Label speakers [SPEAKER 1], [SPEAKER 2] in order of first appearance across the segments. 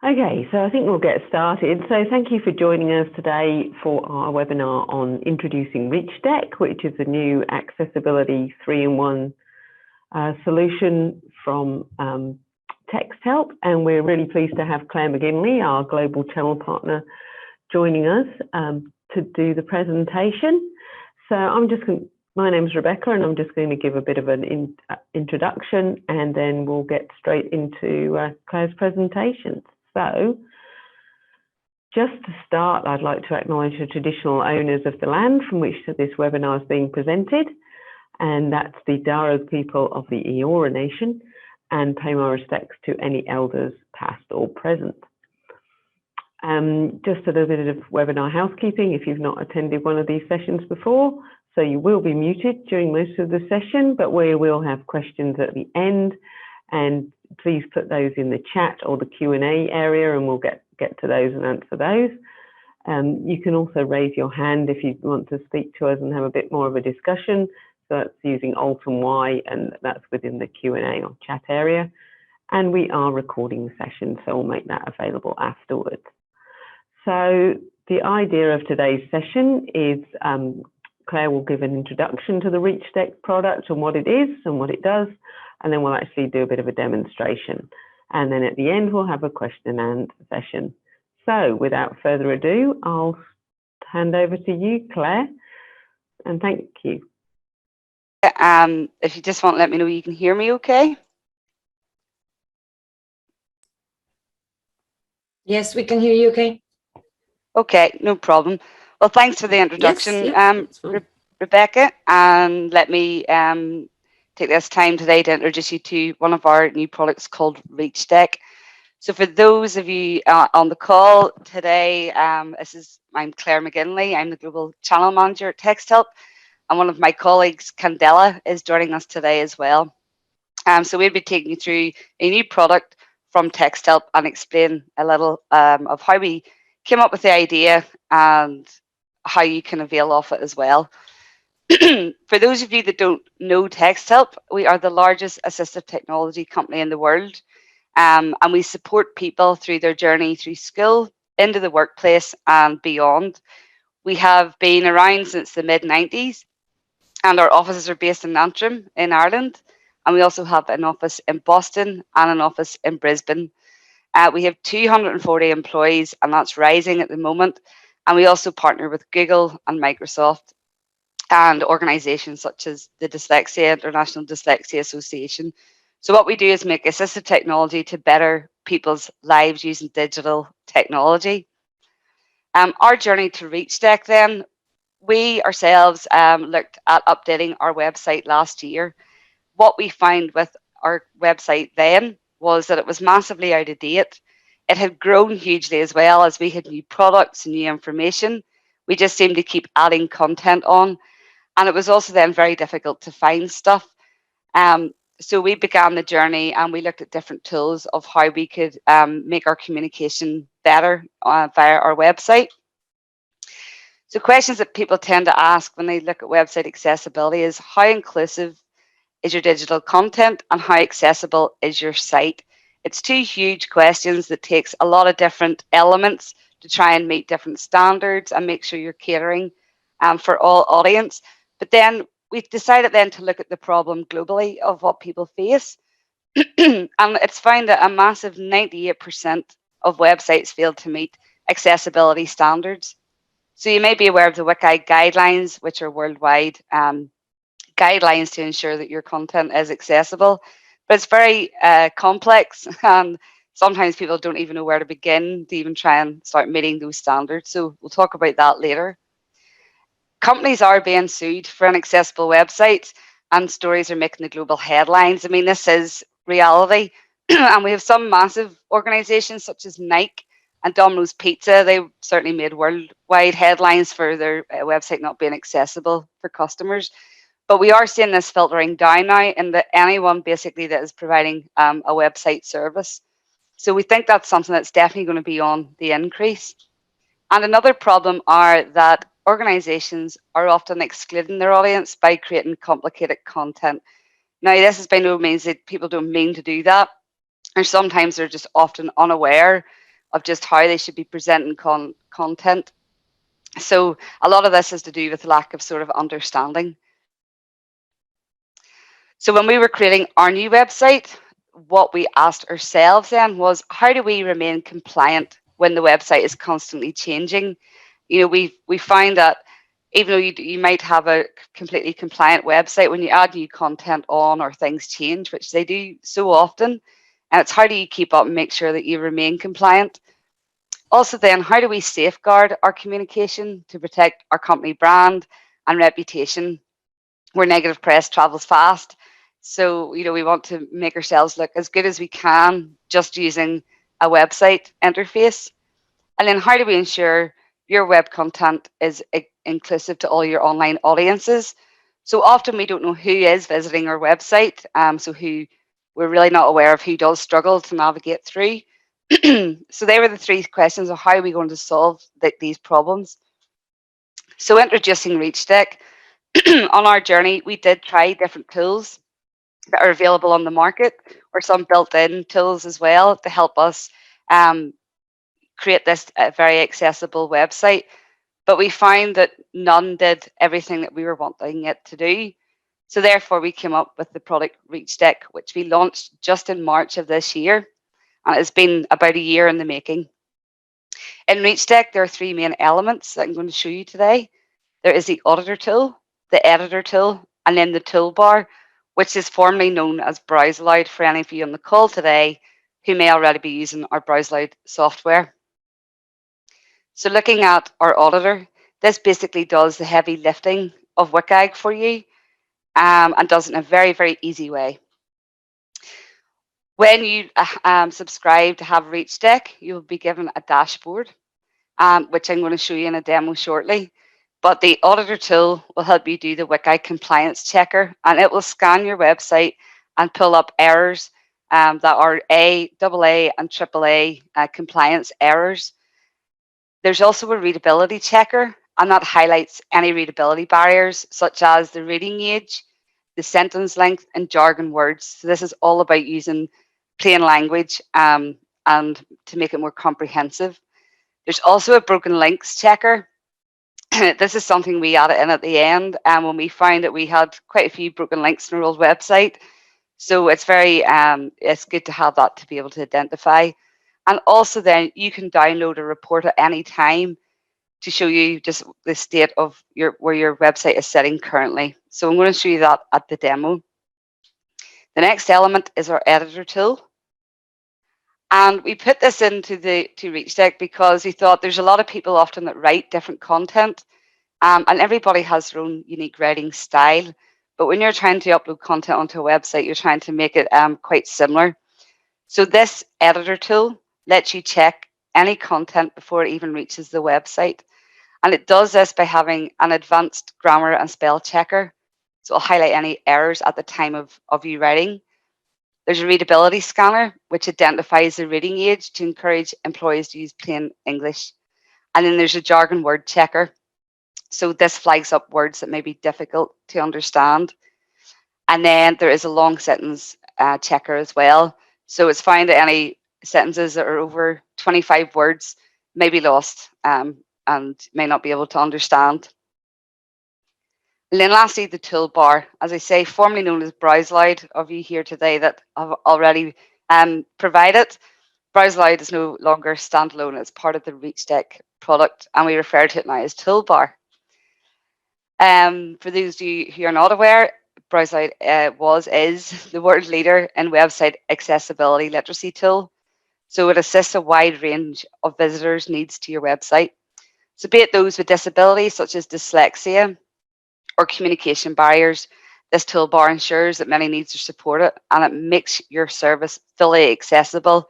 [SPEAKER 1] Okay, so I think we'll get started. So thank you for joining us today for our webinar on introducing ReachDeck, which is a new accessibility 3-in-1 solution from Texthelp. And we're really pleased to have Claire McGinley, our global channel partner, joining us to do the presentation. So my name's Rebecca, and I'm just going to give a bit of an introduction, and then we'll get straight into Claire's presentation. So, just to start, I'd like to acknowledge the traditional owners of the land from which this webinar is being presented, and that's the Darug people of the Eora Nation, and pay my respects to any elders past or present. Just a little bit of webinar housekeeping if you've not attended one of these sessions before. So you will be muted during most of the session, but we will have questions at the end, and please put those in the chat or the Q&A area, and we'll get to those and answer those. You can also raise your hand if you want to speak to us and have a bit more of a discussion. So that's using Alt and Y, and that's within the Q&A or chat area. And we are recording the session, so we'll make that available afterwards. So the idea of today's session is Claire will give an introduction to the ReachDeck product and what it is and what it does, and then we'll actually do a bit of a demonstration. And then at the end, we'll have a question and answer session. So without further ado, I'll hand over to you, Claire, and thank you.
[SPEAKER 2] If you just want to let me know you can hear me okay?
[SPEAKER 3] Yes, we can hear you okay.
[SPEAKER 2] Okay, no problem. Well, thanks for the introduction,
[SPEAKER 3] Yes,
[SPEAKER 2] Rebecca, and let me take this time today to introduce you to one of our new products called ReachDeck. So for those of you on the call today, I'm Claire McGinley. I'm the Global Channel Manager at Texthelp, and one of my colleagues, Candela, is joining us today as well. So we'll be taking you through a new product from Texthelp and explain a little of how we came up with the idea and how you can avail of it as well. For those of you that don't know Texthelp, we are the largest assistive technology company in the world, and we support people through their journey through school, into the workplace and beyond. We have been around since the mid-90s, and our offices are based in Antrim in Ireland, and we also have an office in Boston and an office in Brisbane. We have 240 employees, and that's rising at the moment. And we also partner with Google and Microsoft and organizations such as the International Dyslexia Association. So what we do is make assistive technology to better people's lives using digital technology. Our journey to ReachDeck then, we ourselves looked at updating our website last year. What we found with our website then was that it was massively out of date. It had grown hugely as well as we had new products and new information. We just seemed to keep adding content on. And it was also then very difficult to find stuff. So we began the journey and we looked at different tools of how we could make our communication better via our website. So questions that people tend to ask when they look at website accessibility is how inclusive is your digital content and how accessible is your site? It's two huge questions that takes a lot of different elements to try and meet different standards and make sure you're catering for all audience. But then we've decided then to look at the problem globally of what people face. And it's found that a massive 98% of websites fail to meet accessibility standards. So you may be aware of the WCAG guidelines, which are worldwide guidelines to ensure that your content is accessible. But it's very complex, and sometimes people don't even know where to begin to even try and start meeting those standards. So we'll talk about that later. Companies are being sued for inaccessible websites, and stories are making the global headlines. I mean, this is reality. And we have some massive organizations such as Nike and Domino's Pizza. They certainly made worldwide headlines for their website not being accessible for customers. But we are seeing this filtering down now in that anyone basically that is providing a website service. So we think that's something that's definitely going to be on the increase. And another problem are that organizations are often excluding their audience by creating complicated content. Now, this is by no means that people don't mean to do that, or sometimes they're just often unaware of just how they should be presenting content. So a lot of this has to do with lack of sort of understanding. So when we were creating our new website, what we asked ourselves then was, how do we remain compliant when the website is constantly changing? You know, we find that even though you might have a completely compliant website, when you add new content on or things change, which they do so often, and it's how do you keep up and make sure that you remain compliant? Also then, how do we safeguard our communication to protect our company brand and reputation, where negative press travels fast? So, you know, we want to make ourselves look as good as we can just using a website interface. And then how do we ensure your web content is inclusive to all your online audiences? So often we don't know who is visiting our website, so who we're really not aware of who does struggle to navigate through. So they were the three questions of how are we going to solve these problems. So introducing ReachDeck. On our journey, we did try different tools that are available on the market, or some built-in tools as well to help us create this very accessible website. But we found that none did everything that we were wanting it to do. So therefore, we came up with the product ReachDeck, which we launched just in March of this year. And it's been about a year in the making. In ReachDeck, there are three main elements that I'm going to show you today. There is the auditor tool, the editor tool, and then the toolbar, which is formerly known as BrowseLoud for any of you on the call today who may already be using our BrowseLoud software. So looking at our auditor, this basically does the heavy lifting of WCAG for you and does it in a very, very easy way. When you subscribe to have ReachDeck, you'll be given a dashboard, which I'm going to show you in a demo shortly. But the auditor tool will help you do the WCAG compliance checker, and it will scan your website and pull up errors that are AA and AAA compliance errors. There's also a readability checker, and that highlights any readability barriers, such as the reading age, the sentence length, and jargon words. So this is all about using plain language and to make it more comprehensive. There's also a broken links checker. This is something we added in at the end when we found that we had quite a few broken links in our old website. So it's it's good to have that to be able to identify. And also then you can download a report at any time to show you just the state of where your website is sitting currently. So I'm going to show you that at the demo. The next element is our editor tool. And we put this into ReachDeck because we thought there's a lot of people often that write different content and everybody has their own unique writing style. But when you're trying to upload content onto a website, you're trying to make it quite similar. So this editor tool lets you check any content before it even reaches the website. And it does this by having an advanced grammar and spell checker. So it'll highlight any errors at the time of you writing. There's a readability scanner, which identifies the reading age to encourage employees to use plain English. And then there's a jargon word checker. So this flags up words that may be difficult to understand. And then there is a long sentence checker as well. So it's found that any sentences that are over 25 words may be lost and may not be able to understand. And then lastly, the toolbar, as I say, formerly known as BrowseLoud, of you here today that have already provided. BrowseLoud is no longer standalone, it's part of the ReachDeck product, and we refer to it now as Toolbar. For those of you who are not aware, BrowseLoud is the world leader in website accessibility literacy tool. So it assists a wide range of visitors' needs to your website. So be it those with disabilities such as dyslexia or communication barriers, this toolbar ensures that many needs are supported and it makes your service fully accessible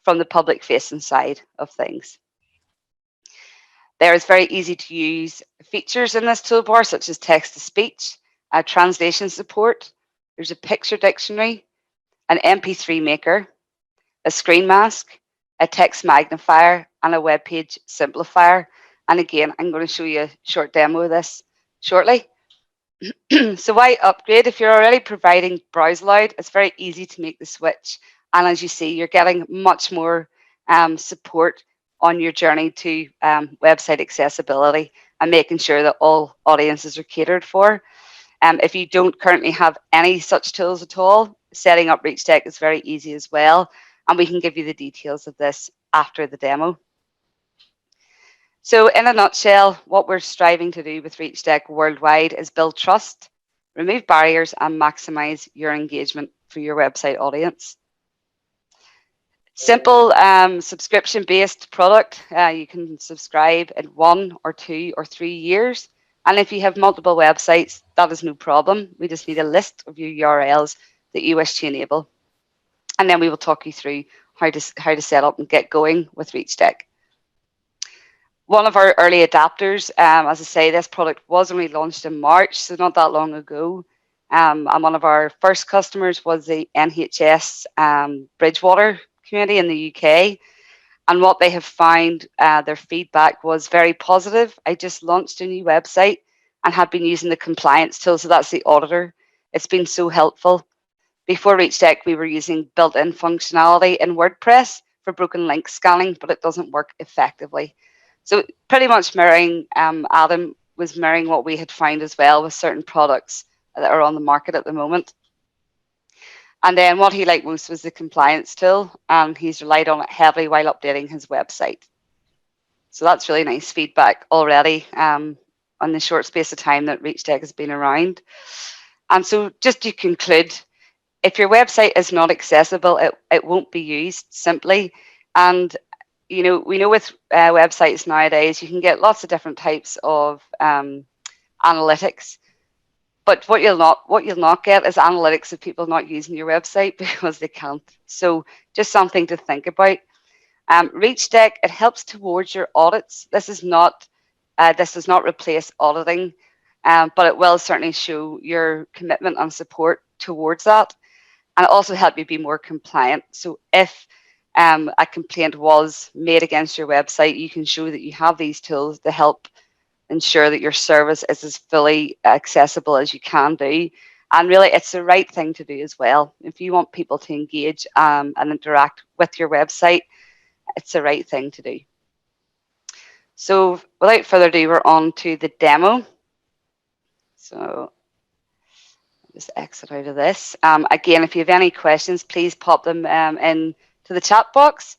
[SPEAKER 2] from the public-facing side of things. There is very easy to use features in this toolbar, such as text-to-speech, translation support. There's a picture dictionary, an MP3 maker, a screen mask, a text magnifier, and a web page simplifier. And again, I'm going to show you a short demo of this shortly. So why upgrade? If you're already providing BrowseLoud, it's very easy to make the switch. And as you see, you're getting much more support on your journey to website accessibility and making sure that all audiences are catered for. If you don't currently have any such tools at all, setting up ReachDeck is very easy as well, and we can give you the details of this after the demo. So in a nutshell, what we're striving to do with ReachDeck worldwide is build trust, remove barriers, and maximize your engagement for your website audience. Simple subscription-based product. You can subscribe in 1 or 2 or 3 years. And if you have multiple websites, that is no problem. We just need a list of your URLs that you wish to enable. And then we will talk you through how to set up and get going with ReachDeck. One of our early adapters, as I say, this product was only launched in March, so not that long ago. And one of our first customers was the NHS Bridgewater community in the UK. And what they have found, their feedback was very positive. I just launched a new website and have been using the compliance tool, so that's the auditor. It's been so helpful. Before ReachDeck, we were using built-in functionality in WordPress for broken link scanning, but it doesn't work effectively. So pretty much mirroring, Adam was mirroring what we had found as well with certain products that are on the market at the moment. And then what he liked most was the compliance tool, and he's relied on it heavily while updating his website. So that's really nice feedback already on the short space of time that ReachDeck has been around. And so just to conclude, if your website is not accessible, it won't be used simply. And we know with websites nowadays, you can get lots of different types of analytics. But what you'll not get is analytics of people not using your website because they can't. So just something to think about. ReachDeck, it helps towards your audits. This does not replace auditing, but it will certainly show your commitment and support towards that, and also help you be more compliant. So if a complaint was made against your website, you can show that you have these tools to help ensure that your service is as fully accessible as you can do. And really, it's the right thing to do as well. If you want people to engage and interact with your website, it's the right thing to do. So without further ado, we're on to the demo. So I'll just exit out of this. Again, if you have any questions, please pop them in to the chat box.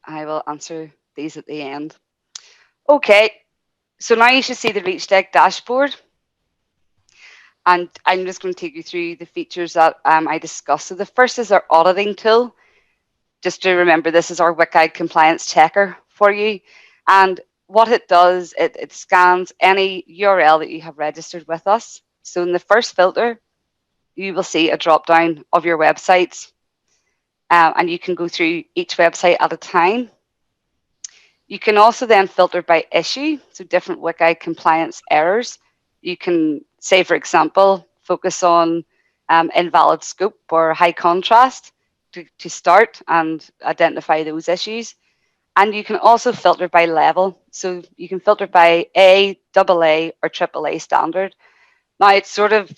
[SPEAKER 2] I will answer these at the end. Okay. So now you should see the ReachDeck dashboard. And I'm just going to take you through the features that I discussed. So the first is our auditing tool. Just to remember, this is our WCAG compliance checker for you. And what it does, it scans any URL that you have registered with us. So in the first filter, you will see a drop down of your websites. And you can go through each website at a time. You can also then filter by issue, so different WCAG compliance errors. You can say, for example, focus on invalid scope or high contrast to start and identify those issues. And you can also filter by level. So you can filter by A, AA, or AAA standard. Now, it's sort of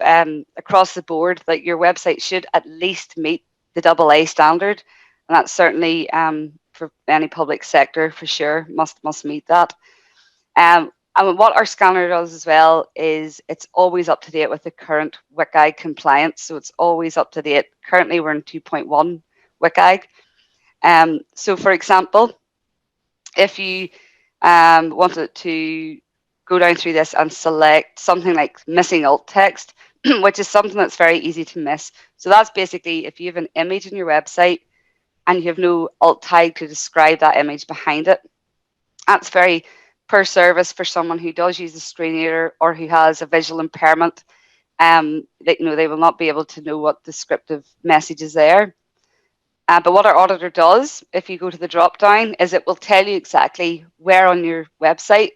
[SPEAKER 2] across the board that your website should at least meet the AA standard. And that's certainly for any public sector, for sure, must meet that. And what our scanner does as well is it's always up to date with the current WCAG compliance. So it's always up to date. Currently, we're in 2.1 WCAG. So for example, if you wanted to go down through this and select something like missing alt text, which is something that's very easy to miss. So that's basically if you have an image in your website and you have no alt tag to describe that image behind it. That's very per service for someone who does use a screen reader or who has a visual impairment. They will not be able to know what descriptive message is there. But what our auditor does, if you go to the drop down, is it will tell you exactly where on your website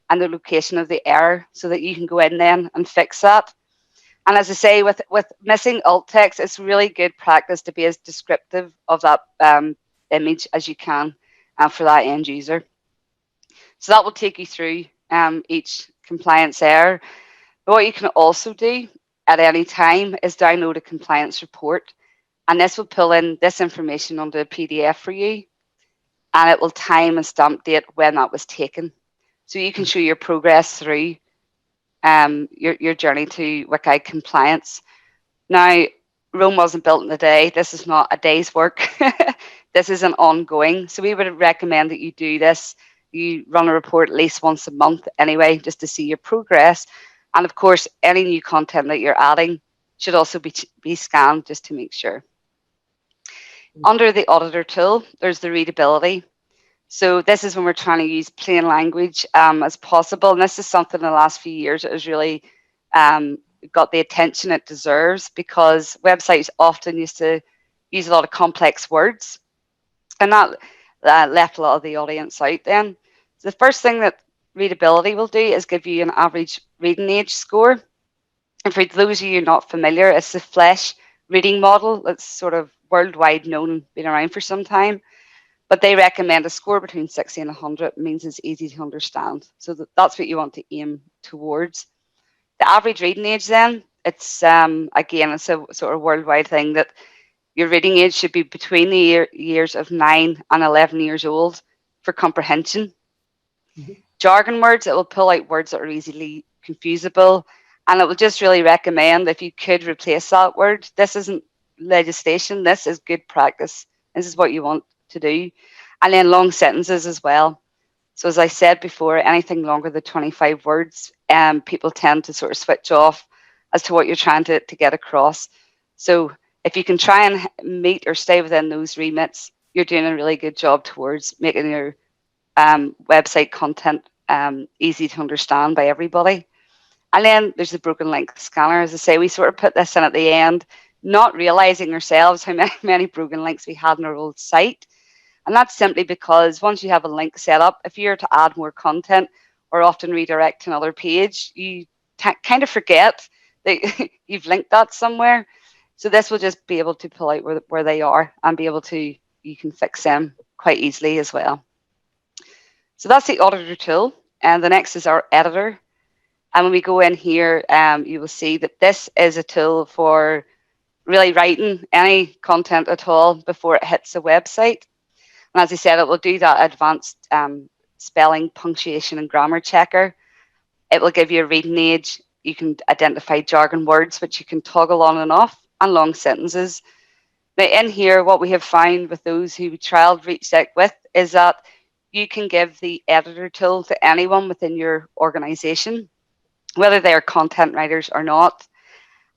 [SPEAKER 2] and the location of the error so that you can go in then and fix that. And as I say, with missing alt text, it's really good practice to be as descriptive of that image as you can for that end user. So that will take you through each compliance error. But what you can also do at any time is download a compliance report. And this will pull in this information onto a PDF for you. and it will time and stamp date when that was taken. So you can show your progress through your journey to WCAG compliance. Now, Rome wasn't built in a day. This is not a day's work. This is an ongoing. So we would recommend that you do this. You run a report at least once a month anyway, just to see your progress. And of course, any new content that you're adding should also be scanned just to make sure. Under the auditor tool, there's the readability. So this is when we're trying to use plain language as possible. And this is something in the last few years that has really got the attention it deserves, because websites often used to use a lot of complex words, and that left a lot of the audience out then. So the first thing that readability will do is give you an average reading age score. And for those of you not familiar, it's the Flesch reading model that's sort of worldwide known, been around for some time. But they recommend a score between 60 and 100 means it's easy to understand. So that's what you want to aim towards. The average reading age then, it's again, it's a sort of worldwide thing that your reading age should be between the years of 9 and 11 years old for comprehension. Jargon words, it will pull out words that are easily confusable, and it will just really recommend if you could replace that word. This isn't legislation, this is good practice. This is what you want to do. And then long sentences as well. So as I said before, anything longer than 25 words, people tend to sort of switch off as to what you're trying to get across. So if you can try and meet or stay within those remits, you're doing a really good job towards making your website content easy to understand by everybody. And then there's the broken link scanner. As I say, we sort of put this in at the end, not realizing ourselves how many broken links we had on our old site. And that's simply because once you have a link set up, if you're to add more content or often redirect to another page, you kind of forget that you've linked that somewhere. So this will just be able to pull out where they are and be able to, you can fix them quite easily as well. So that's the auditor tool. And the next is our editor. And when we go in here, you will see that this is a tool for really writing any content at all before it hits the website. And as I said, it will do that advanced spelling, punctuation, and grammar checker. It will give you a reading age. You can identify jargon words, which you can toggle on and off, and long sentences. Now in here, what we have found with those who we trialed ReachDeck with is that you can give the editor tool to anyone within your organization, whether they are content writers or not,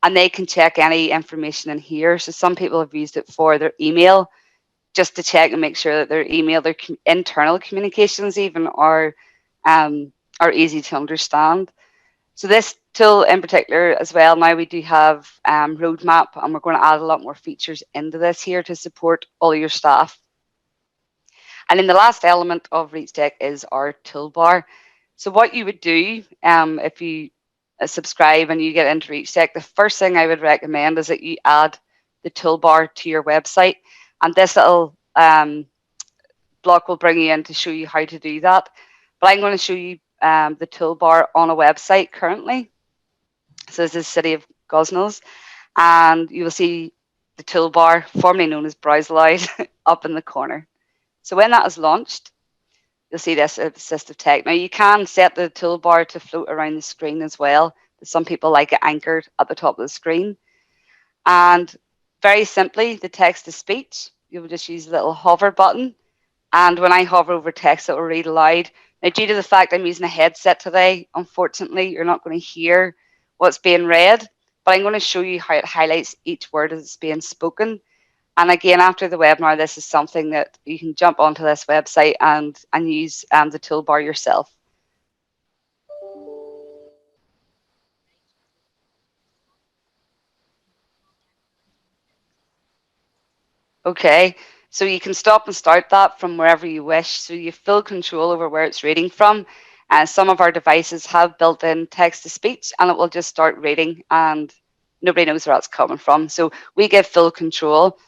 [SPEAKER 2] and they can check any information in here. So some people have used it for their email, just to check and make sure that their email, their internal communications even are easy to understand. So this tool in particular as well, now we do have roadmap, and we're going to add a lot more features into this here to support all your staff. And then the last element of ReachDeck is our toolbar. So what you would do if you subscribe and you get into ReachDeck, the first thing I would recommend is that you add the toolbar to your website. And this little block will bring you in to show you how to do that. But I'm going to show you the toolbar on a website currently. So this is City of Gosnells. And you will see the toolbar, formerly known as Browse Aloud, up in the corner. So when that is launched, you'll see this assistive text. Now you can set the toolbar to float around the screen as well. Some people like it anchored at the top of the screen. And very simply, the text to speech, you will just use a little hover button. And when I hover over text, it will read aloud. Now, due to the fact I'm using a headset today, unfortunately, you're not going to hear what's being read, but I'm going to show you how it highlights each word as it's being spoken. And again, after the webinar, this is something that you can jump onto this website and use the toolbar yourself. Okay, so you can stop and start that from wherever you wish. So you have full control over where it's reading from. Some of our devices have built-in text-to-speech, and it will just start reading, and nobody knows where that's coming from. So we give full control.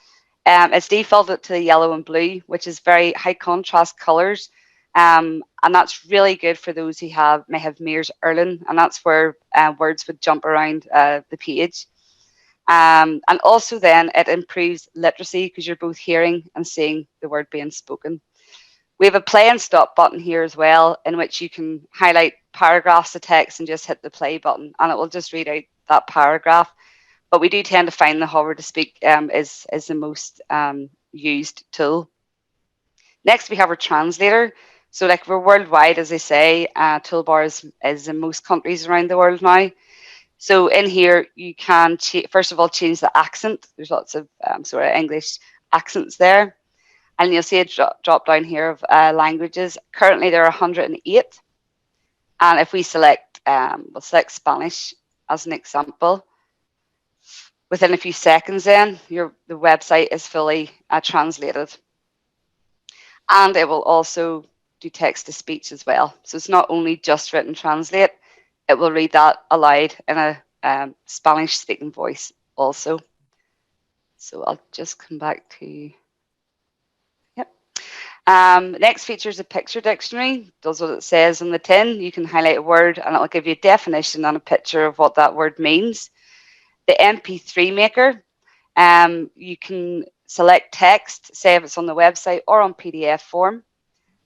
[SPEAKER 2] It's defaulted to the yellow and blue, which is very high contrast colors. And that's really good for those who may have Mears Erlen, and that's where words would jump around the page. And also then it improves literacy because you're both hearing and seeing the word being spoken. We have a play and stop button here as well, in which you can highlight paragraphs of text and just hit the play button, and it will just read out that paragraph. But we do tend to find the hover to speak is the most used tool. Next, we have our translator. So like we're worldwide, as I say, Toolbar is in most countries around the world now. So in here, you can, first of all, change the accent. There's lots of sort of English accents there. And you'll see a drop down here of languages. Currently, there are 108. And if we select, we'll select Spanish as an example. Within a few seconds then, the website is fully translated. And it will also do text-to-speech as well. So it's not only just written translate, it will read that aloud in a Spanish-speaking voice also. So I'll just come back to, yep. Next feature is a picture dictionary. Does what it says on the tin. You can highlight a word and it'll give you a definition and a picture of what that word means. The MP3 maker, you can select text, say if it's on the website or on PDF form,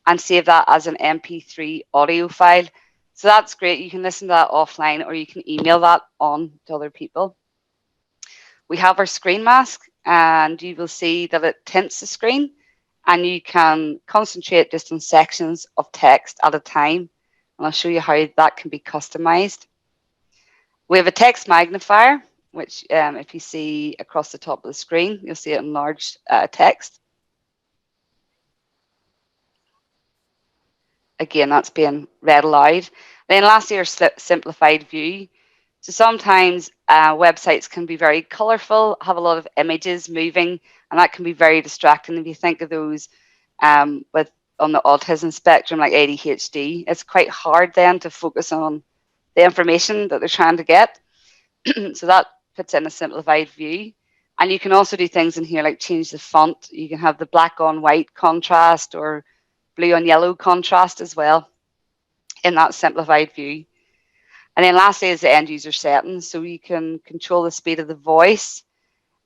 [SPEAKER 2] and save that as an MP3 audio file. So that's great. You can listen to that offline, or you can email that on to other people. We have our screen mask, and you will see that it tints the screen, and you can concentrate just on sections of text at a time. And I'll show you how that can be customized. We have a text magnifier, which if you see across the top of the screen, you'll see it in large text. Again, that's being read aloud. Then lastly, our simplified view. So sometimes websites can be very colorful, have a lot of images moving, and that can be very distracting. If you think of those on the autism spectrum, like ADHD, it's quite hard then to focus on the information that they're trying to get. So that puts in a simplified view. And you can also do things in here like change the font. You can have the black on white contrast or blue on yellow contrast as well in that simplified view. And then lastly is the end user settings. So you can control the speed of the voice.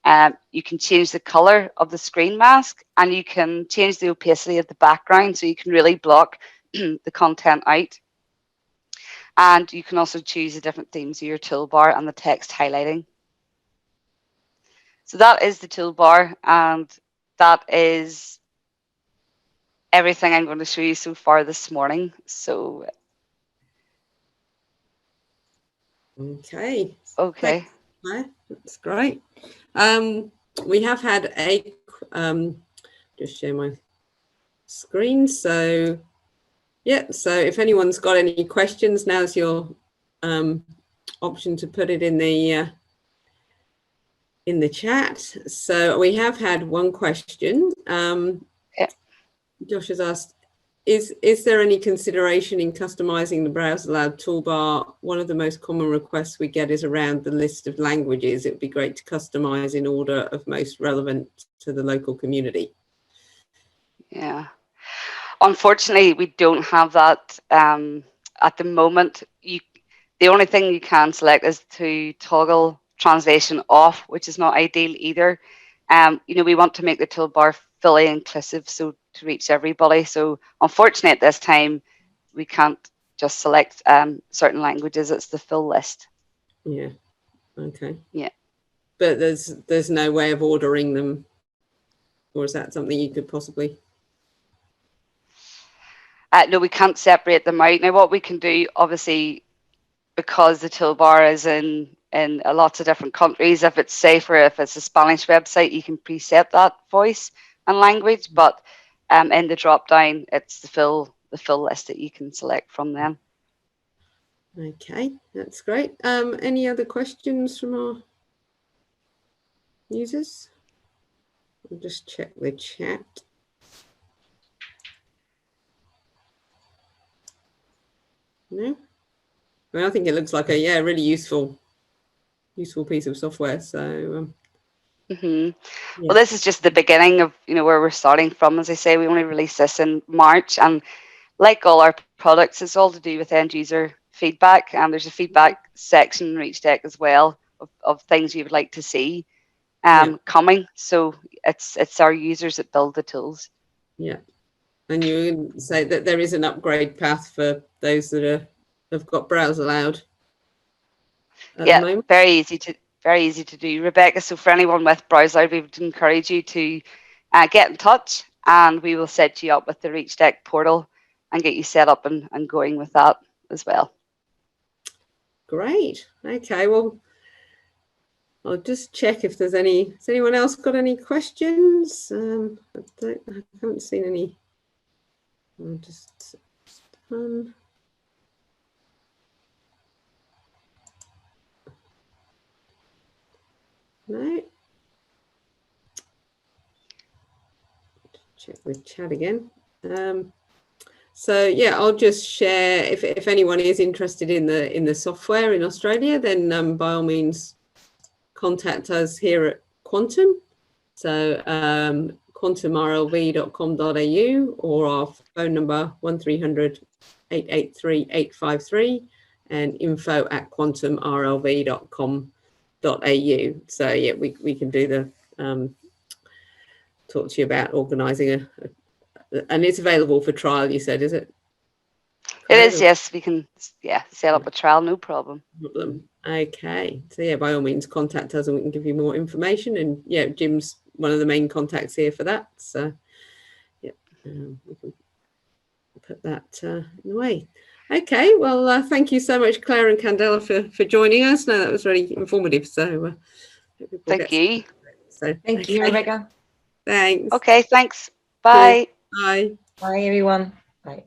[SPEAKER 2] You can change the color of the screen mask, and you can change the opacity of the background. So you can really block the content out. And you can also choose the different themes of your toolbar and the text highlighting. So that is the toolbar, and that is everything I'm going to show you so far this morning. So,
[SPEAKER 4] okay. That's great. We have had a just share my screen. So yeah, so if anyone's got any questions, now's your option to put it in the chat. So we have had one question. Josh has asked, is there any consideration in customizing the Browser Lab toolbar? One of the most common requests we get is around the list of languages. It would be great to customize in order of most relevant to the local community.
[SPEAKER 2] Yeah. Unfortunately, we don't have that at the moment. The only thing you can select is to toggle translation off, which is not ideal either. We want to make the toolbar fully inclusive, so to reach everybody. So unfortunately at this time, we can't just select certain languages. It's the full list.
[SPEAKER 4] Yeah. Okay.
[SPEAKER 2] Yeah.
[SPEAKER 4] But there's no way of ordering them, or is that something you could possibly?
[SPEAKER 2] No, we can't separate them out. Now, what we can do, obviously, because the toolbar is in lots of different countries, if it's safer, if it's a Spanish website, you can preset that voice and language. But in the drop down, it's the full list that you can select from them.
[SPEAKER 4] Okay, that's great. Any other questions from our users? I'll just check the chat. No, well, I think it looks like a really useful piece of software. So
[SPEAKER 2] Yeah. Well, this is just the beginning of where we're starting from. As I say, we only released this in March, and like all our products, it's all to do with end user feedback. And there's a feedback section in ReachDeck as well of things you would like to see coming. So it's our users that build the tools.
[SPEAKER 4] Yeah. And you say that there is an upgrade path for those that have got browse allowed at the
[SPEAKER 2] Yeah,
[SPEAKER 4] moment.
[SPEAKER 2] very easy to do, Rebecca. So for anyone with browse allowed, we would encourage you to get in touch, and we will set you up with the ReachDeck portal and get you set up and going with that as well.
[SPEAKER 4] Great. Okay. Well, I'll just check if there's any. Has anyone else got any questions? I haven't seen any. I'll just no. Check with chat again. So yeah, I'll just share if anyone is interested in the software in Australia, then by all means contact us here at Quantum. So quantumrlv.com.au or our phone number 1300 883 853 and info@quantumrlv.com.au. So yeah, we can do the talk to you about organising and it's available for trial, you said, is it?
[SPEAKER 2] It is, yes. We can set up a trial, no problem.
[SPEAKER 4] Okay. So yeah, by all means contact us and we can give you more information. And yeah, Jim's one of the main contacts here for that. So yeah, we can put that in the way. Okay. Well, thank you so much, Claire and Candela, for joining us. No, that was really informative. So
[SPEAKER 2] thank you.
[SPEAKER 4] So
[SPEAKER 3] Thank you, Rebecca.
[SPEAKER 4] Thanks.
[SPEAKER 2] Okay, thanks. Bye.
[SPEAKER 4] Bye.
[SPEAKER 3] Bye, everyone. Bye.